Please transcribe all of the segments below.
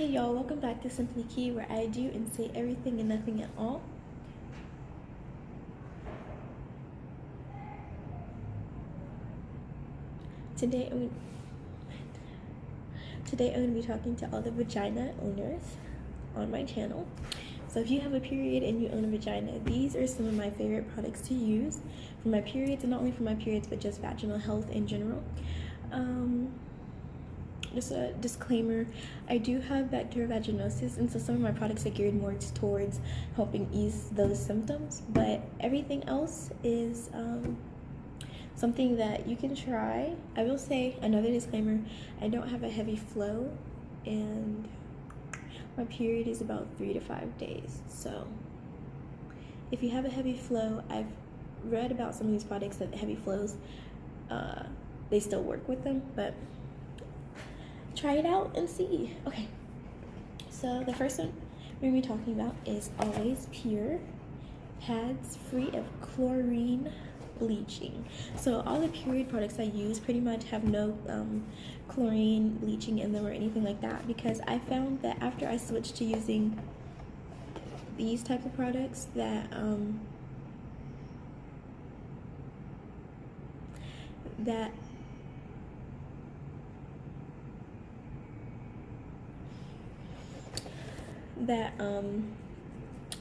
Hey y'all, welcome back to Simply Key, where I do and say everything and nothing at all. Today I'm going to be talking to all the vagina owners on my channel. So if you have a period and you own a vagina, these are some of my favorite products to use for my periods, and not only for my periods but just vaginal health in general. Just a disclaimer, I do have bacterial vaginosis, and so some of my products are geared more towards helping ease those symptoms, but everything else is something that you can try. I will say another disclaimer, I don't have a heavy flow and my period is about 3 to 5 days. So if you have a heavy flow, I've read about some of these products that heavy flows, they still work with them, but try it out and see. Okay, so the first one we're going to be talking about is Always Pure pads free of chlorine bleaching. So all the period products I use pretty much have no chlorine bleaching in them or anything like that, because I found that after I switched to using these type of products that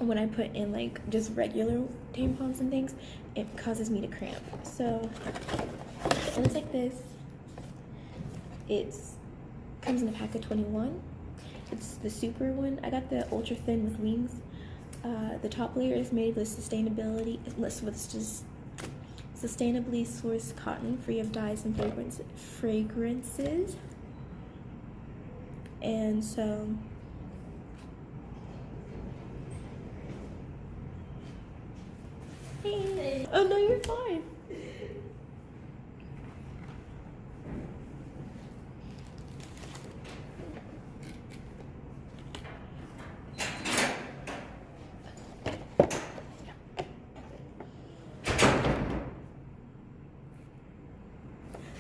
when I put in like just regular tampons and things, it causes me to cramp. So it looks like this. It comes in a pack of 21. It's the super one. I got the ultra thin with wings. The top layer is made with sustainably sourced cotton, free of dyes and fragrances. And so oh no, you're fine.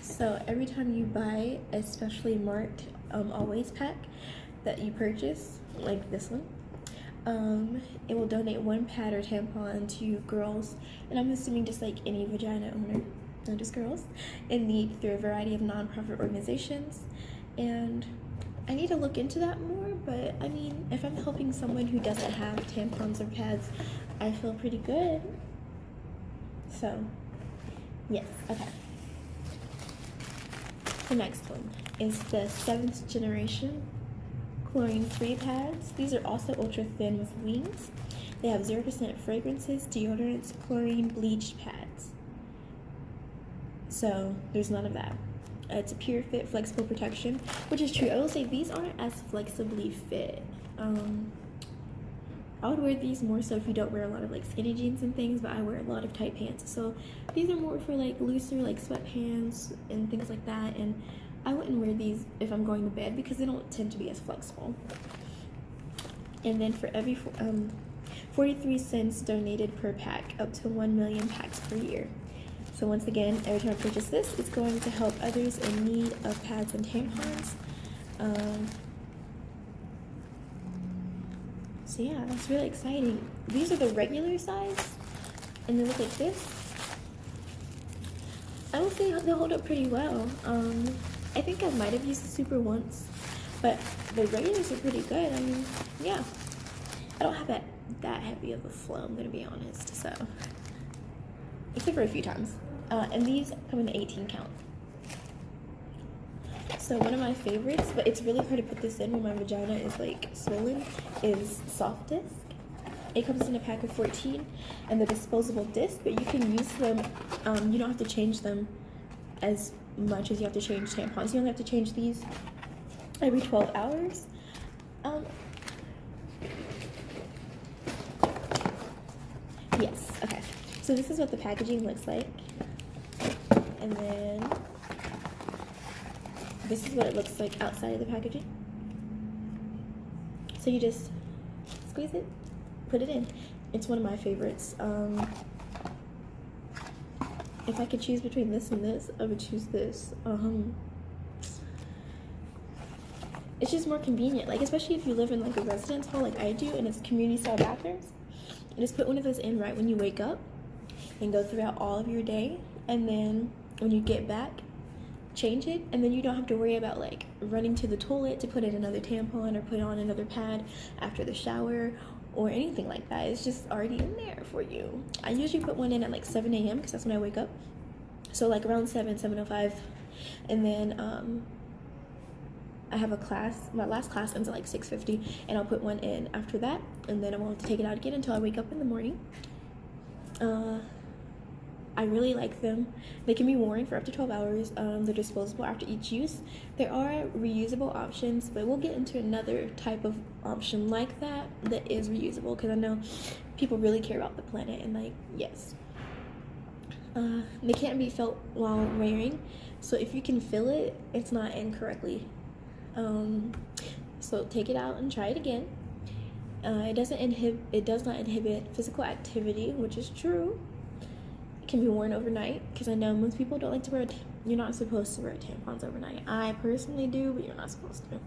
So every time you buy a specially marked Always pack that you purchase, like this one, it will donate 1 pad or tampon to girls, and I'm assuming just like any vagina owner, not just girls, in need through a variety of non-profit organizations. And I need to look into that more, but I mean, if I'm helping someone who doesn't have tampons or pads, I feel pretty good. So yes, okay. The next one is the 7th generation chlorine-free pads. These are also ultra thin with wings. They have 0% fragrances, deodorants, chlorine bleached pads. So there's none of that. It's a pure fit, flexible protection, which is true. I will say these aren't as flexibly fit. I would wear these more so if you don't wear a lot of like skinny jeans and things, but I wear a lot of tight pants. So these are more for like looser, like sweatpants and things like that. And I wouldn't wear these if I'm going to bed because they don't tend to be as flexible. And then for every 43 cents donated per pack, up to 1 million packs per year. So once again, every time I purchase this, it's going to help others in need of pads and tampons. So yeah, that's really exciting. These are the regular size, and they look like this. I would say they hold up pretty well. I think I might have used the super once, but the regulars are pretty good. I mean, yeah, I don't have that heavy of a flow, I'm gonna be honest. So, except for a few times. And these come in the 18 count. So one of my favorites, but it's really hard to put this in when my vagina is like swollen, is Soft Disc. It comes in a pack of 14 and the disposable disc, but you can use them, you don't have to change them as much as you have to change tampons. You only have to change these every 12 hours. Yes, okay. So this is what the packaging looks like. And then this is what it looks like outside of the packaging. So you just squeeze it, put it in. It's one of my favorites. If I could choose between this and this, I would choose this. it's just more convenient. Like, especially if you live in like a residence hall like I do and it's community style bathrooms, you just put one of those in right when you wake up and go throughout all of your day, and then when you get back, change it, and then you don't have to worry about like running to the toilet to put in another tampon or put on another pad after the shower or anything like that. It's just already in there for you. I usually put one in at like 7 a.m. because that's when I wake up, so like around 7:05, and then I have a class. My last class ends at like 6:50, and I'll put one in after that, and then I won't have to take it out again until I wake up in the morning. I really like them. They can be worn for up to 12 hours. They're disposable after each use. There are reusable options, but we'll get into another type of option like that that is reusable, because I know people really care about the planet, and like, yes. They can't be felt while wearing, so if you can feel it, it's not incorrectly. So take it out and try it again. It does not inhibit physical activity, which is true. It can be worn overnight, because I know most people don't like to wear you're not supposed to wear tampons overnight. I personally do, but you're not supposed to.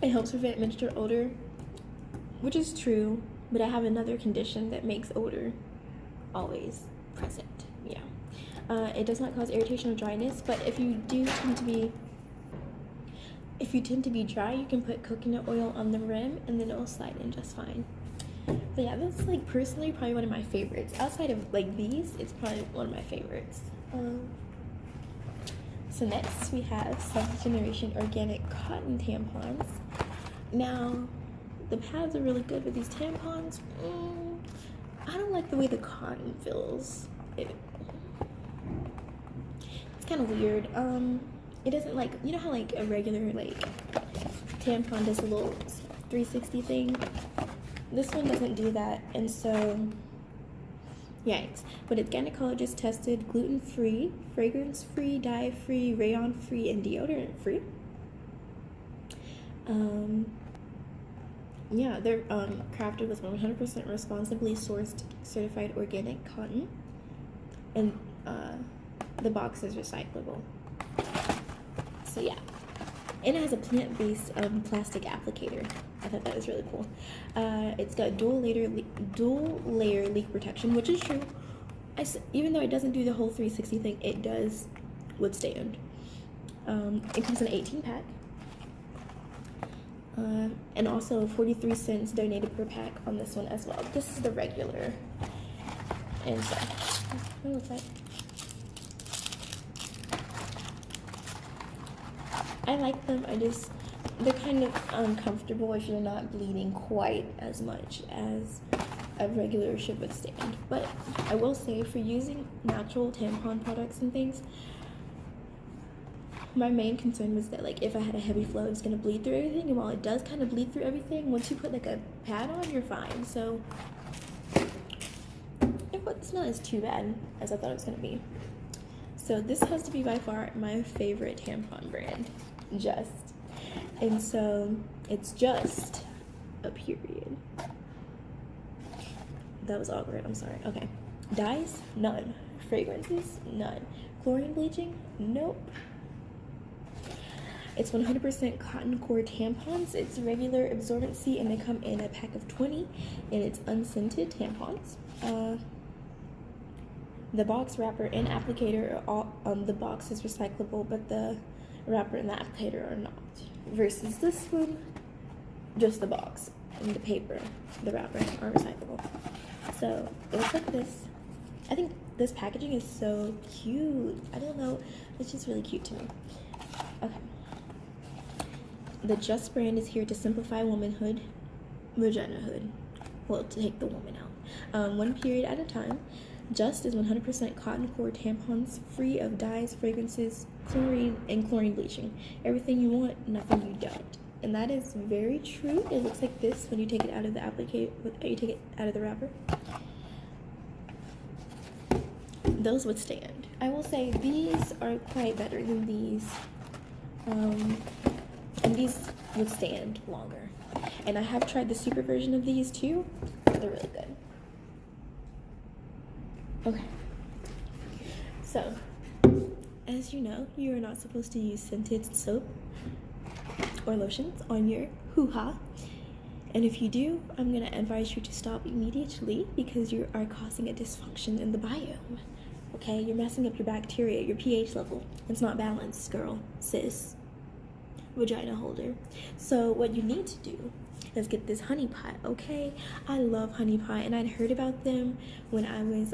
It helps prevent menstrual odor, which is true, but I have another condition that makes odor always present. Yeah. It does not cause irritation or dryness, but if you tend to be dry, you can put coconut oil on the rim, and then it will slide in just fine. But yeah, that's like personally probably one of my favorites. Outside of like these, it's probably one of my favorites. So next we have 7th generation organic cotton tampons. Now, the pads are really good, but these tampons, I don't like the way the cotton feels. It's kind of weird. It doesn't, like, you know how like a regular like tampon does a little 360 thing? This one doesn't do that, and so yikes. But it's gynecologist tested, gluten-free, fragrance-free, dye-free, rayon-free, and deodorant-free. Yeah, they're crafted with 100% responsibly sourced certified organic cotton, and the box is recyclable. So yeah, and it has a plant-based plastic applicator. I thought that was really cool. It's got dual layer leak protection, which is true. Even though it doesn't do the whole 360 thing, it does withstand. It comes in an 18-pack. And also 43 cents donated per pack on this one as well. This is the regular. And so, what looks like. I like them. They're kind of uncomfortable if you're not bleeding quite as much as a regular should withstand. But I will say, for using natural tampon products and things, my main concern was that like if I had a heavy flow, it's gonna bleed through everything, and while it does kind of bleed through everything, once you put like a pad on, you're fine. So it's not as too bad as I thought it was gonna be. So this has to be by far my favorite tampon brand, Just. And so it's just a period. That was awkward, I'm sorry. Okay. Dyes? None. Fragrances? None. Chlorine bleaching? Nope. It's 100% cotton core tampons. It's regular absorbency, and they come in a pack of 20, and it's unscented tampons. The box, wrapper, and applicator are all the box is recyclable, but the wrapper and the applicator are not. Versus this one, just the box and the paper, the wrapper, are recyclable. So it looks like this. I think this packaging is so cute. I don't know, it's just really cute to me. Okay. The Just brand is here to simplify womanhood, vaginahood. Well, to take the woman out. One period at a time. Just is 100% cotton core tampons, free of dyes, fragrances, chlorine, and chlorine bleaching. Everything you want, nothing you don't. And that is very true. It looks like this when you take it out of the you take it out of the wrapper. Those withstand. I will say these are quite better than these. And these withstand longer. And I have tried the super version of these too. They're really good. Okay. So, as you know, you are not supposed to use scented soap or lotions on your hoo-ha. And if you do, I'm going to advise you to stop immediately because you are causing a dysfunction in the biome. Okay, you're messing up your bacteria, your pH level. It's not balanced, girl, sis, vagina holder. So what you need to do is get this honey pot, okay? I love honey pot, and I'd heard about them when I was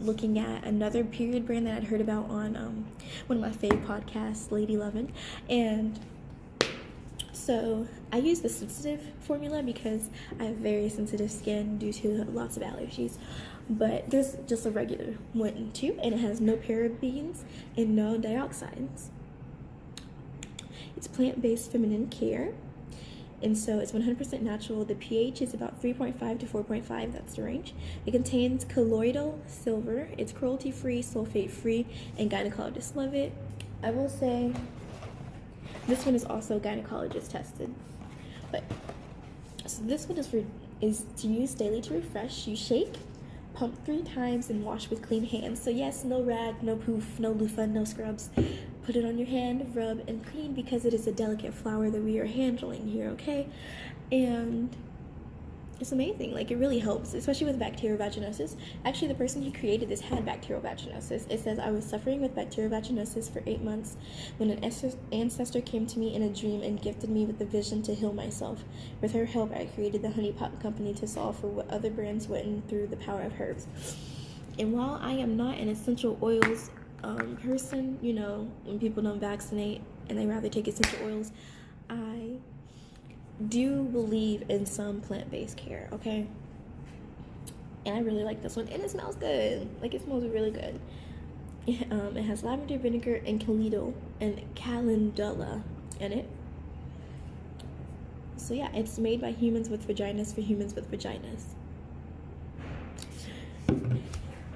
looking at another period brand that I'd heard about on one of my fave podcasts, Lady Lovin'. And so I use the sensitive formula because I have very sensitive skin due to lots of allergies. But there's just a regular one too, and it has no parabens and no dioxins. It's plant-based feminine care, and so it's 100% natural. The pH is about 3.5 to 4.5, that's the range. It contains colloidal silver. It's cruelty-free, sulfate-free, and gynecologists love it. I will say this one is also gynecologist tested. But so this one is to use daily to refresh. You shake, pump 3 times, and wash with clean hands. So yes, no rag, no poof, no loofah, no scrubs. Put it on your hand, rub, and clean because it is a delicate flower that we are handling here, okay? And it's amazing. Like, it really helps, especially with bacterial vaginosis. Actually, the person who created this had bacterial vaginosis. It says, I was suffering with bacterial vaginosis for 8 months when an ancestor came to me in a dream and gifted me with the vision to heal myself. With her help, I created the Honey Pot Company to solve for what other brands wouldn't through the power of herbs. And while I am not an essential oils person, you know, when people don't vaccinate and they rather take essential oils, I do believe in some plant-based care, okay? And I really like this one, and it smells good. Like, it smells really good. It has lavender vinegar and calendula in it. So yeah, it's made by humans with vaginas for humans with vaginas.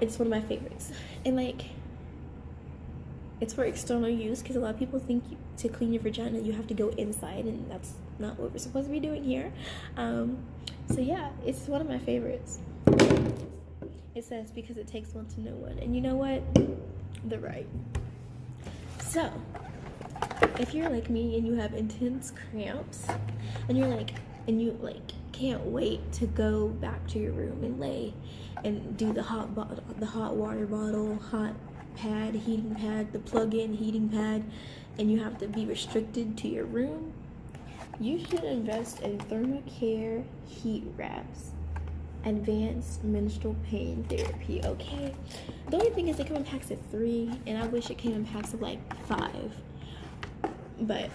It's one of my favorites. And like, it's for external use because a lot of people think to clean your vagina you have to go inside, and that's not what we're supposed to be doing here. So yeah, it's one of my favorites. It says because it takes one to know one, and you know what? They're right. So if you're like me and you have intense cramps and you can't wait to go back to your room and lay and do the hot water bottle, hot pad, heating pad, the plug-in heating pad, and you have to be restricted to your room, you should invest in ThermaCare heat wraps, advanced menstrual pain therapy, okay? The only thing is they come in packs of 3, and I wish it came in packs of like 5, but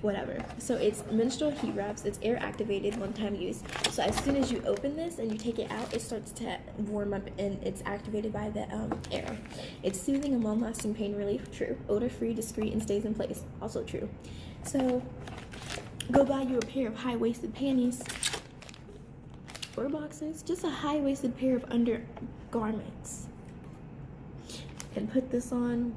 whatever. So it's menstrual heat wraps. It's air activated, one-time use. So as soon as you open this and you take it out, it starts to warm up and it's activated by the air. It's soothing and long-lasting pain relief. True. Odor-free, discreet, and stays in place. Also true. So go buy you a pair of high-waisted panties or boxers, just a high-waisted pair of undergarments, and put this on.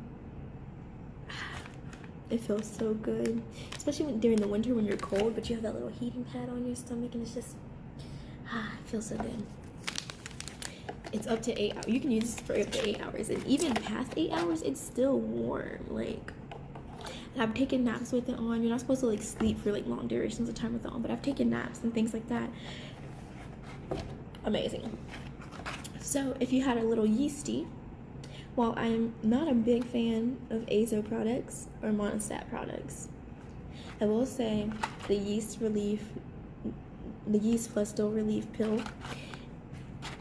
It feels so good, especially during the winter when you're cold, but you have that little heating pad on your stomach, and it's just, it feels so good. It's up to 8 hours. You can use this for up to 8 hours, and even past 8 hours, it's still warm. Like, and I've taken naps with it on. You're not supposed to like sleep for like long durations of time with it on, but I've taken naps and things like that. Amazing. So if you had a little yeasty, while I'm not a big fan of AZO products or monostat products, I will say the yeast plus dull relief pill,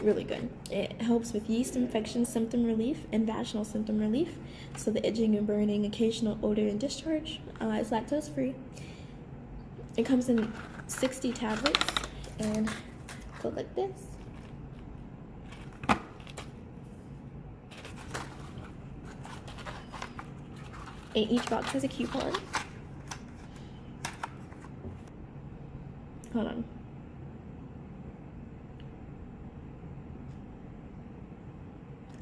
really good. It helps with yeast infection symptom relief and vaginal symptom relief. So the itching and burning, occasional odor and discharge. It's lactose free. It comes in 60 tablets and go like this. And each box has a coupon. Hold on.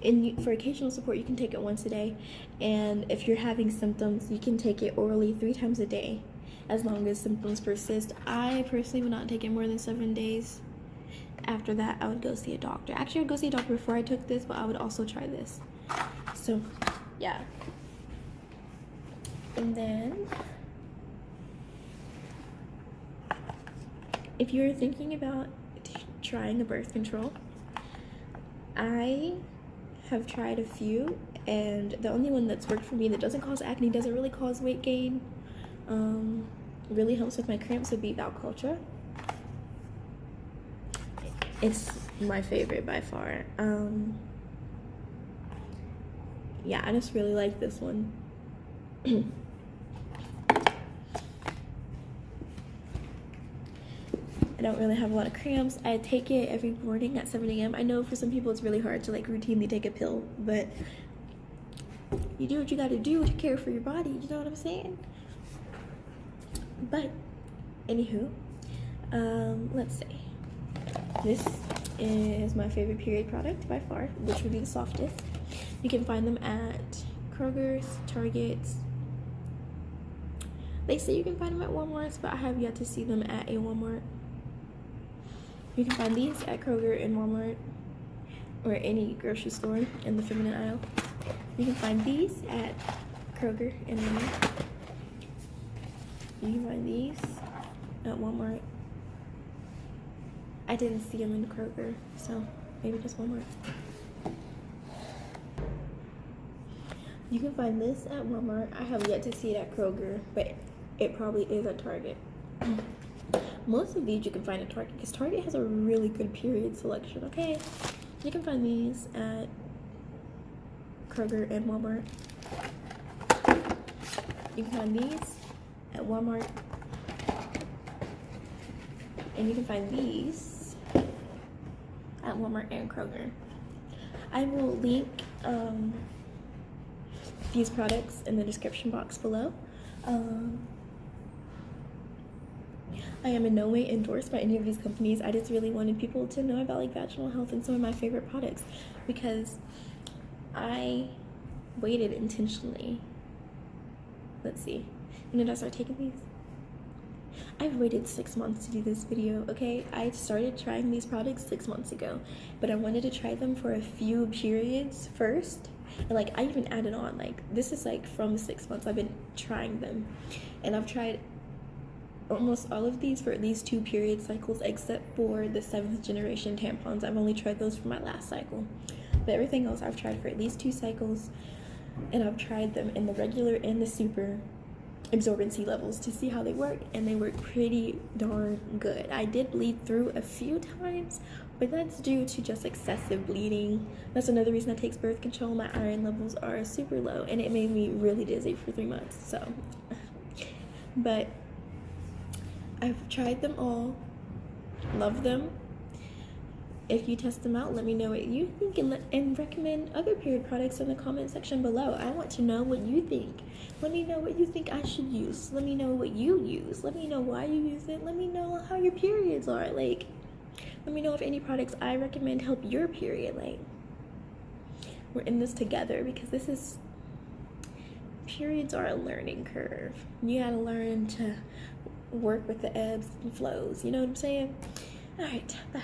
And for occasional support, you can take it once a day. And if you're having symptoms, you can take it orally 3 times a day, as long as symptoms persist. I personally would not take it more than 7 days. After that, I would go see a doctor. Actually, I would go see a doctor before I took this, but I would also try this. So, yeah. And then if you're thinking about trying a birth control, I have tried a few, and the only one that's worked for me that doesn't cause acne, doesn't really cause weight gain, really helps with my cramps would be Balcoltra. It's my favorite by far. Yeah, I just really like this one. I don't really have a lot of cramps. I take it every morning at 7 a.m. I know for some people it's really hard to like routinely take a pill, but you do what you gotta do to care for your body, you know what I'm saying? But anywho, let's see. This is my favorite period product by far, which would be the softest. You can find them at Kroger's, Target's. They say you can find them at Walmart's, but I have yet to see them at a Walmart. You can find these at Kroger and Walmart, or any grocery store in the feminine aisle. You can find these at Kroger and Walmart. You can find these at Walmart. I didn't see them in Kroger, so maybe just Walmart. You can find this at Walmart. I have yet to see it at Kroger, but it probably is at Target. Most of these you can find at Target, because Target has a really good period selection, okay? You can find these at Kroger and Walmart. You can find these at Walmart. And you can find these at Walmart and Kroger. I will link these products in the description box below. I am in no way endorsed by any of these companies. I just really wanted people to know about like vaginal health and some of my favorite products, because I waited intentionally. Let's see. When did I start taking these? I've waited 6 months to do this video, okay? I started trying these products 6 months ago, but I wanted to try them for a few periods first. And like, I even added on, like, this is like from 6 months I've been trying them. And I've tried almost all of these for at least 2 period cycles, except for the 7th generation tampons. I've only tried those for my last cycle. But everything else I've tried for at least 2 cycles. And I've tried them in the regular and the super absorbency levels to see how they work, and they work pretty darn good. I did bleed through a few times, but that's due to just excessive bleeding. That's another reason I take birth control. My iron levels are super low, and it made me really dizzy for 3 months. So, but I've tried them all, love them. If you test them out, let me know what you think, and recommend other period products in the comment section below. I want to know what you think. Let me know what you think I should use. Let me know what you use. Let me know why you use it. Let me know how your periods are. Like, let me know if any products I recommend help your period. Like, we're in this together, because this is, periods are a learning curve. You gotta learn to work with the ebbs and flows. You know what I'm saying? All right, bye.